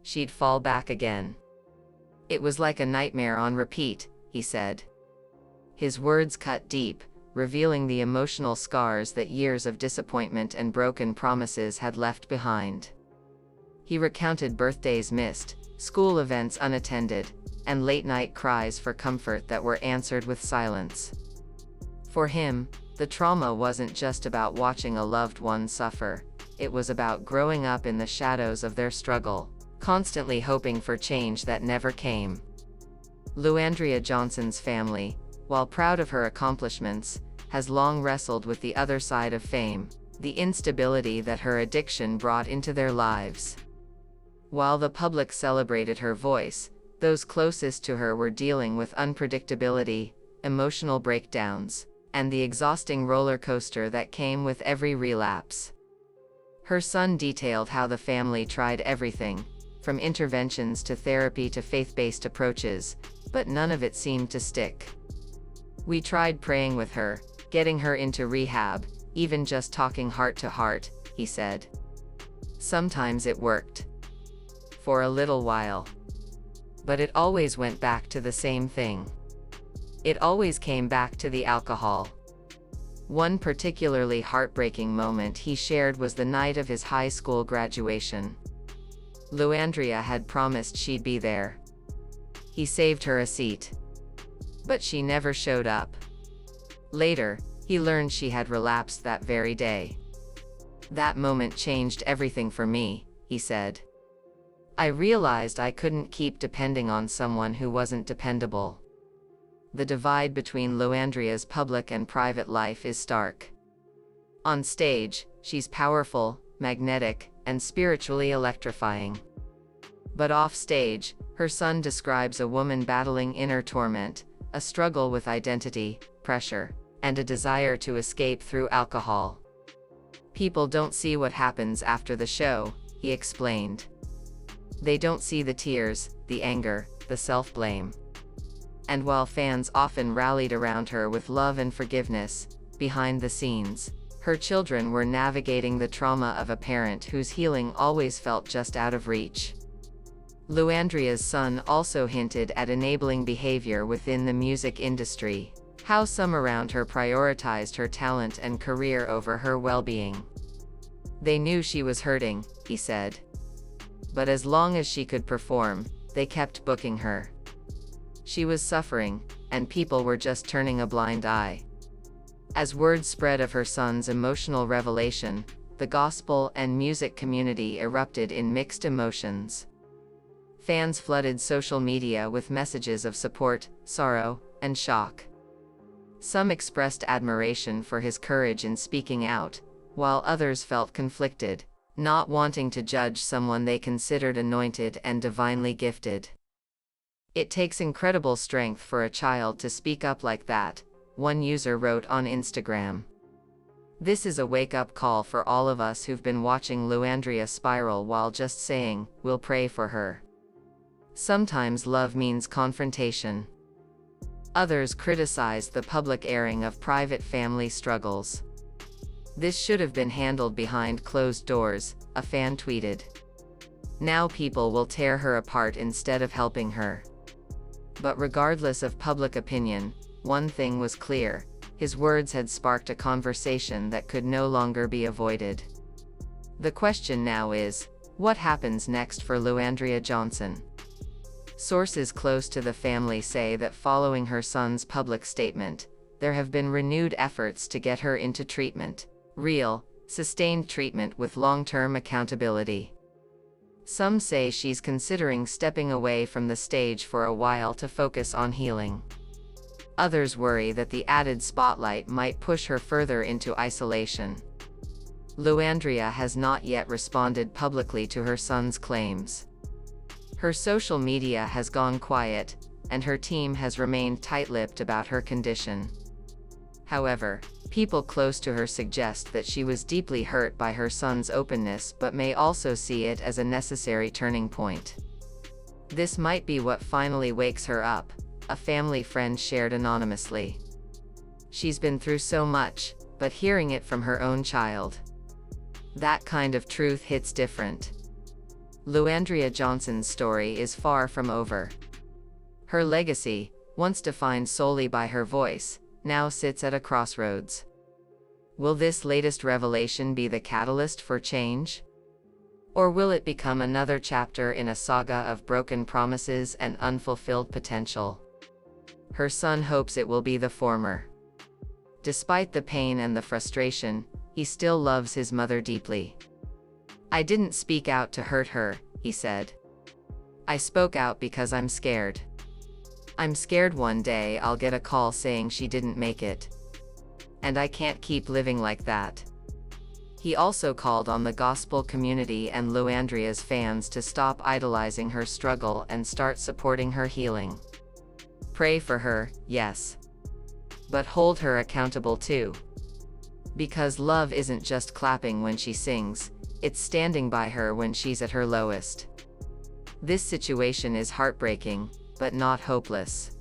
she'd fall back again. It was like a nightmare on repeat, he said. His words cut deep, revealing the emotional scars that years of disappointment and broken promises had left behind. He recounted birthdays missed, school events unattended, and late-night cries for comfort that were answered with silence. For him, the trauma wasn't just about watching a loved one suffer, it was about growing up in the shadows of their struggle, constantly hoping for change that never came. Andria Johnson's family, while proud of her accomplishments, has long wrestled with the other side of fame, the instability that her addiction brought into their lives. While the public celebrated her voice, those closest to her were dealing with unpredictability, emotional breakdowns, and the exhausting roller coaster that came with every relapse. Her son detailed how the family tried everything, from interventions to therapy to faith-based approaches, but none of it seemed to stick. "We tried praying with her, getting her into rehab, even just talking heart to heart," he said. "Sometimes it worked. For a little while. But it always went back to the same thing. It always came back to the alcohol." One particularly heartbreaking moment he shared was the night of his high school graduation. Andria had promised she'd be there. He saved her a seat. But she never showed up. Later, he learned she had relapsed that very day. "That moment changed everything for me," he said. "I realized I couldn't keep depending on someone who wasn't dependable." The divide between Andria's public and private life is stark. On stage, she's powerful, magnetic, and spiritually electrifying. But off stage, her son describes a woman battling inner torment, a struggle with identity, pressure, and a desire to escape through alcohol. "People don't see what happens after the show," he explained. "They don't see the tears, the anger, the self-blame." And while fans often rallied around her with love and forgiveness, behind the scenes, her children were navigating the trauma of a parent whose healing always felt just out of reach. Andria's son also hinted at enabling behavior within the music industry, how some around her prioritized her talent and career over her well-being. "They knew she was hurting," he said. "But as long as she could perform, they kept booking her. She was suffering, and people were just turning a blind eye." As word spread of her son's emotional revelation, the gospel and music community erupted in mixed emotions. Fans flooded social media with messages of support, sorrow, and shock. Some expressed admiration for his courage in speaking out, while others felt conflicted, not wanting to judge someone they considered anointed and divinely gifted. "It takes incredible strength for a child to speak up like that," one user wrote on Instagram. "This is a wake-up call for all of us who've been watching Andria spiral while just saying, 'We'll pray for her.' Sometimes love means confrontation." Others criticized the public airing of private family struggles. "This should have been handled behind closed doors," a fan tweeted. "Now people will tear her apart instead of helping her." But regardless of public opinion, one thing was clear: his words had sparked a conversation that could no longer be avoided. The question now is, what happens next for Andria Johnson? Sources close to the family say that following her son's public statement, there have been renewed efforts to get her into treatment, real, sustained treatment with long-term accountability. Some say she's considering stepping away from the stage for a while to focus on healing. Others worry that the added spotlight might push her further into isolation. Andria has not yet responded publicly to her son's claims. Her social media has gone quiet, and her team has remained tight-lipped about her condition. However, people close to her suggest that she was deeply hurt by her son's openness but may also see it as a necessary turning point. "This might be what finally wakes her up," a family friend shared anonymously. "She's been through so much, but hearing it from her own child. That kind of truth hits different." Andria Johnson's story is far from over. Her legacy, once defined solely by her voice, now sits at a crossroads. Will this latest revelation be the catalyst for change? Or will it become another chapter in a saga of broken promises and unfulfilled potential? Her son hopes it will be the former. Despite the pain and the frustration, he still loves his mother deeply. "I didn't speak out to hurt her," he said. "I spoke out because I'm scared. I'm scared one day I'll get a call saying she didn't make it. And I can't keep living like that." He also called on the gospel community and Andria's fans to stop idolizing her struggle and start supporting her healing. Pray for her, yes. But hold her accountable too. Because love isn't just clapping when she sings, it's standing by her when she's at her lowest. This situation is heartbreaking, but not hopeless.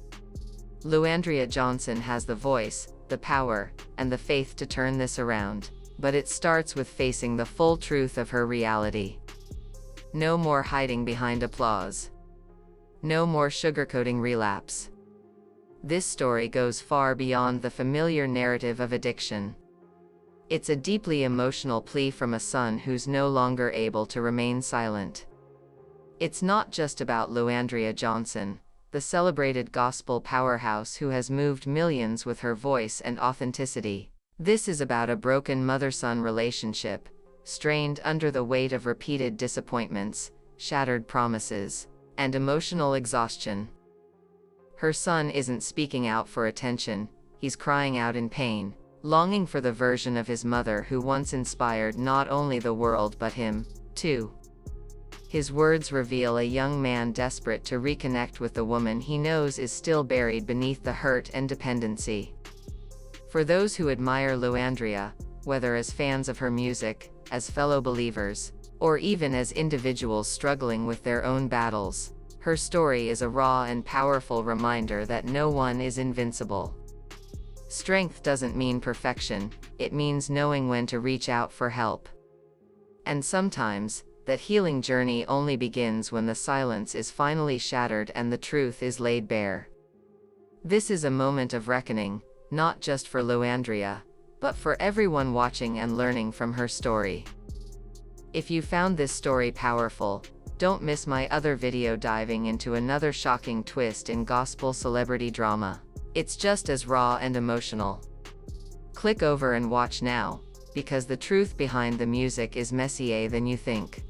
Andria Johnson has the voice, the power, and the faith to turn this around, but it starts with facing the full truth of her reality. No more hiding behind applause. No more sugarcoating relapse. This story goes far beyond the familiar narrative of addiction. It's a deeply emotional plea from a son who's no longer able to remain silent. It's not just about Andria Johnson, the celebrated gospel powerhouse who has moved millions with her voice and authenticity. This is about a broken mother-son relationship, strained under the weight of repeated disappointments, shattered promises, and emotional exhaustion. Her son isn't speaking out for attention, he's crying out in pain, longing for the version of his mother who once inspired not only the world but him, too. His words reveal a young man desperate to reconnect with the woman he knows is still buried beneath the hurt and dependency. For those who admire Andria, whether as fans of her music, as fellow believers, or even as individuals struggling with their own battles, her story is a raw and powerful reminder that no one is invincible. Strength doesn't mean perfection, it means knowing when to reach out for help. And sometimes, that healing journey only begins when the silence is finally shattered and the truth is laid bare. This is a moment of reckoning, not just for Andria, but for everyone watching and learning from her story. If you found this story powerful, don't miss my other video diving into another shocking twist in gospel celebrity drama. It's just as raw and emotional. Click over and watch now, because the truth behind the music is messier than you think.